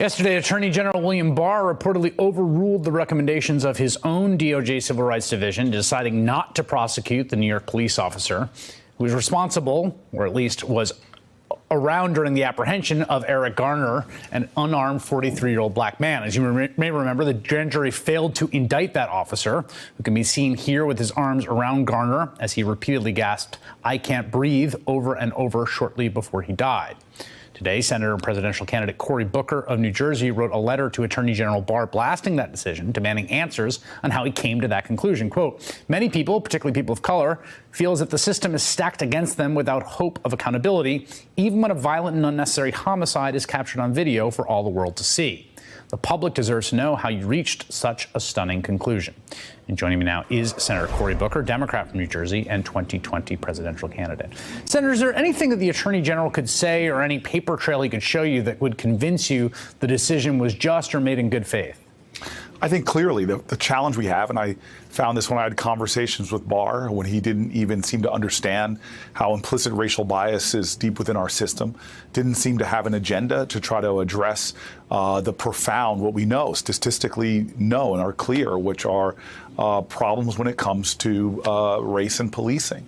Yesterday, Attorney General William Barr reportedly overruled the recommendations of his own DOJ Civil Rights Division, deciding not to prosecute the New York police officer who was responsible, or at least was around during the apprehension of Eric Garner, an unarmed 43-year-old black man. As you may remember, the grand jury failed to indict that officer, who can be seen here with his arms around Garner as he repeatedly gasped, "I can't breathe," over and over shortly before he died. Today, Senator and presidential candidate Cory Booker of New Jersey wrote a letter to Attorney General Barr blasting that decision, demanding answers on how he came to that conclusion. Quote, "Many people, particularly people of color, feel as if the system is stacked against them without hope of accountability, even when a violent and unnecessary homicide is captured on video for all the world to see. The public deserves to know how you reached such a stunning conclusion." And joining me now is Senator Cory Booker, Democrat from New Jersey and 2020 presidential candidate. Senator, is there anything that the Attorney General could say or any paper trail he could show you that would convince you the decision was just or made in good faith? I think clearly the challenge we have, and I found this when I had conversations with Barr, when he didn't even seem to understand how implicit racial bias is deep within our system, didn't seem to have an agenda to try to address the profound, what we know, statistically know and are clear, which are problems when it comes to race and policing.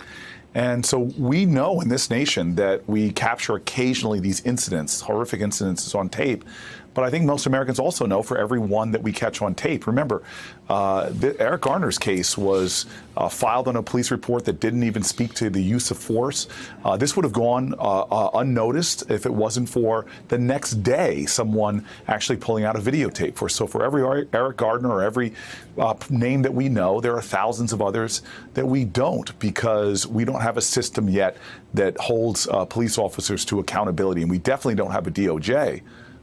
And so we know in this nation that we capture occasionally these incidents, horrific incidences on tape. But I think most Americans also know for every one that we catch on tape. Remember, Eric Garner's case was filed on a police report that didn't even speak to the use of force. This would have gone unnoticed if it wasn't for the next day someone actually pulling out a videotape for. So for every Eric Garner or every name that we know, there are thousands of others that we don't, because we don't have a system yet that holds police officers to accountability. And we definitely don't have a DOJ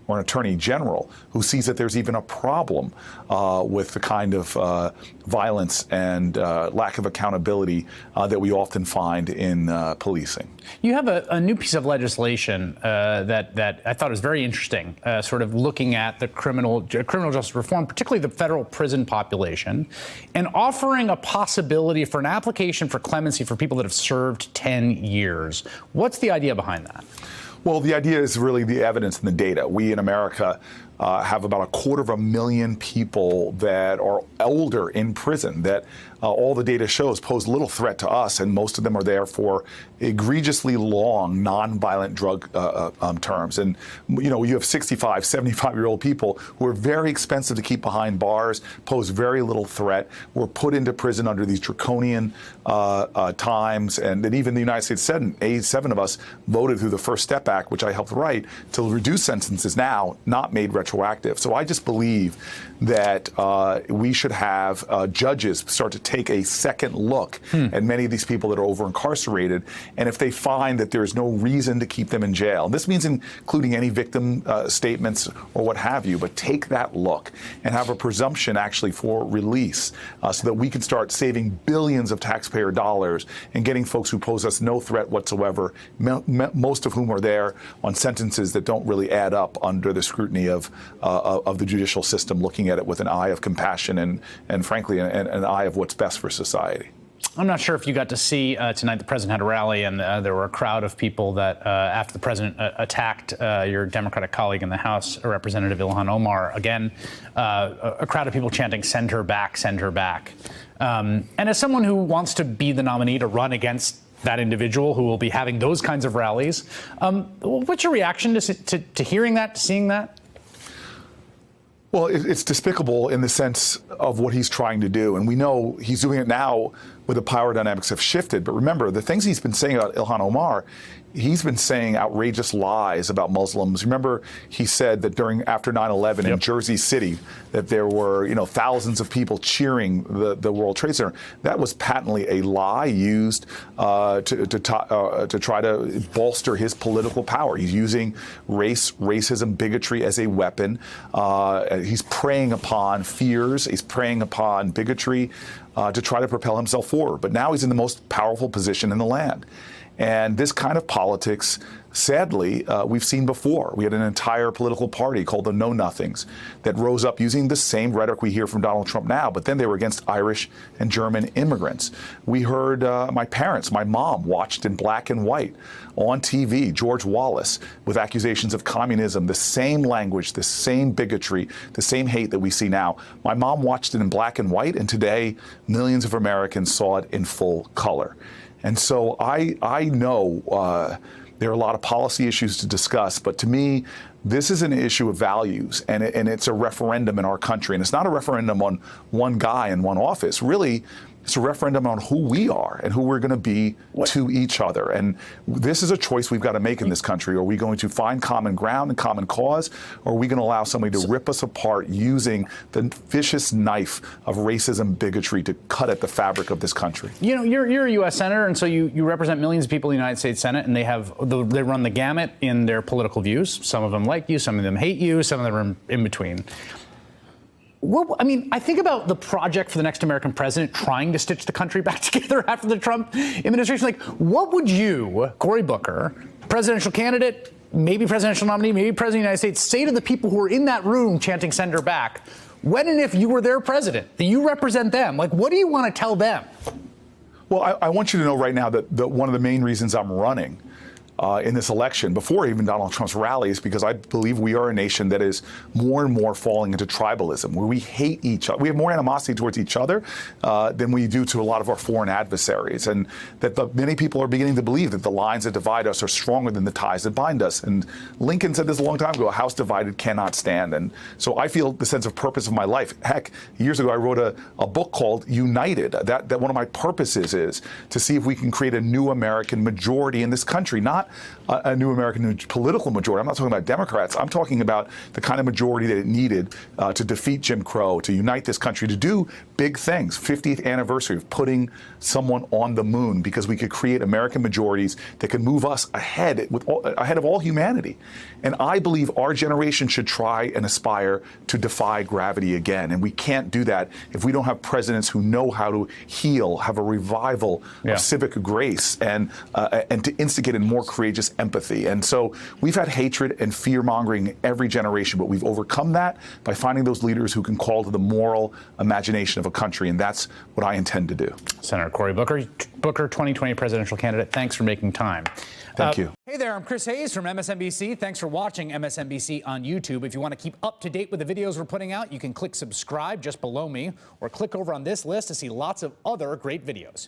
or an attorney general who sees that there's even a problem with the kind of violence and lack of accountability that we often find in policing. You have a new piece of legislation that I thought was very interesting, sort of looking at the criminal justice reform, particularly the federal prison population, and offering a possibility for an application for clemency for people that have served 10 years. What's the idea behind that? Well, the idea is really the evidence and the data. We in America have about 250,000 people that are older in prison that all the data shows pose little threat to us, and most of them are there for egregiously long, nonviolent drug terms. And, you know, you have 65, 75-year-old people who are very expensive to keep behind bars, pose very little threat, were put into prison under these draconian times, and that even the United States Senate, 87 of us voted through the First Step Act, which I helped write, to reduce sentences now, not made retroactive. So I just believe that we should have judges start to take a second look at many of these people that are over incarcerated, and if they find that there is no reason to keep them in jail, and this means including any victim statements or what have you, but take that look and have a presumption actually for release so that we can start saving billions of taxpayer dollars and getting folks who pose us no threat whatsoever, most of whom are there on sentences that don't really add up under the scrutiny of the judicial system, looking at it with an eye of compassion and frankly, an eye of what's best for society. I'm not sure if you got to see tonight, the president had a rally, and there were a crowd of people that after the president attacked your Democratic colleague in the House, Representative Ilhan Omar, again, a crowd of people chanting, "Send her back, send her back." And as someone who wants to be the nominee to run against that individual who will be having those kinds of rallies, what's your reaction to hearing that, to seeing that? Well, it's despicable in the sense of what he's trying to do. And we know he's doing it now where the power dynamics have shifted. But remember, the things he's been saying about Ilhan Omar, he's been saying outrageous lies about Muslims. Remember, he said that after 9/11 in Jersey City, that there were, thousands of people cheering the World Trade Center. That was patently a lie used to try to bolster his political power. He's using racism, bigotry as a weapon. He's preying upon fears. He's preying upon bigotry to try to propel himself forward. But now he's in the most powerful position in the land. And this kind of politics sadly, we've seen before. We had an entire political party called the Know Nothings that rose up using the same rhetoric we hear from Donald Trump now, but then they were against Irish and German immigrants. We heard my parents, my mom, watched in black and white on TV, George Wallace, with accusations of communism, the same language, the same bigotry, the same hate that we see now. My mom watched it in black and white, and today millions of Americans saw it in full color. And so I know there are a lot of policy issues to discuss, but to me, this is an issue of values, and it's a referendum in our country. And it's not a referendum on one guy in one office. Really, it's a referendum on who we are and who we're going to be to each other. And this is a choice we've got to make in this country. Are we going to find common ground and common cause, or are we going to allow somebody to rip us apart using the vicious knife of racism, bigotry to cut at the fabric of this country? You know, you're a U.S. senator, and so you represent millions of people in the United States Senate, and they run the gamut in their political views. Some of them like you, some of them hate you, some of them are in between. I mean, I think about the project for the next American president trying to stitch the country back together after the Trump administration. Like, what would you, Cory Booker, presidential candidate, maybe presidential nominee, maybe president of the United States, say to the people who are in that room chanting "Send her back" when and if you were their president, that you represent them? Like, what do you want to tell them? Well, I want you to know right now that one of the main reasons I'm running in this election, before even Donald Trump's rallies, because I believe we are a nation that is more and more falling into tribalism, where we hate each other. We have more animosity towards each other than we do to a lot of our foreign adversaries, and that many people are beginning to believe that the lines that divide us are stronger than the ties that bind us. And Lincoln said this a long time ago: a house divided cannot stand. And so I feel the sense of purpose of my life. Heck, years ago I wrote a book called United. That one of my purposes is to see if we can create a new American majority in this country, not a new American political majority. I'm not talking about Democrats. I'm talking about the kind of majority that it needed to defeat Jim Crow, to unite this country, to do big things. 50th anniversary of putting someone on the moon, because we could create American majorities that could move us ahead of all humanity. And I believe our generation should try and aspire to defy gravity again. And we can't do that if we don't have presidents who know how to heal, have a revival of civic grace, and to instigate a more courageous empathy. And so we've had hatred and fear-mongering every generation, but we've overcome that by finding those leaders who can call to the moral imagination of a country, and that's what I intend to do. Senator Cory Booker, 2020 presidential candidate, thanks for making time. Thank you. Hey there, I'm Chris Hayes from MSNBC. Thanks for watching MSNBC on YouTube. If you want to keep up to date with the videos we're putting out, you can click subscribe just below me, or click over on this list to see lots of other great videos.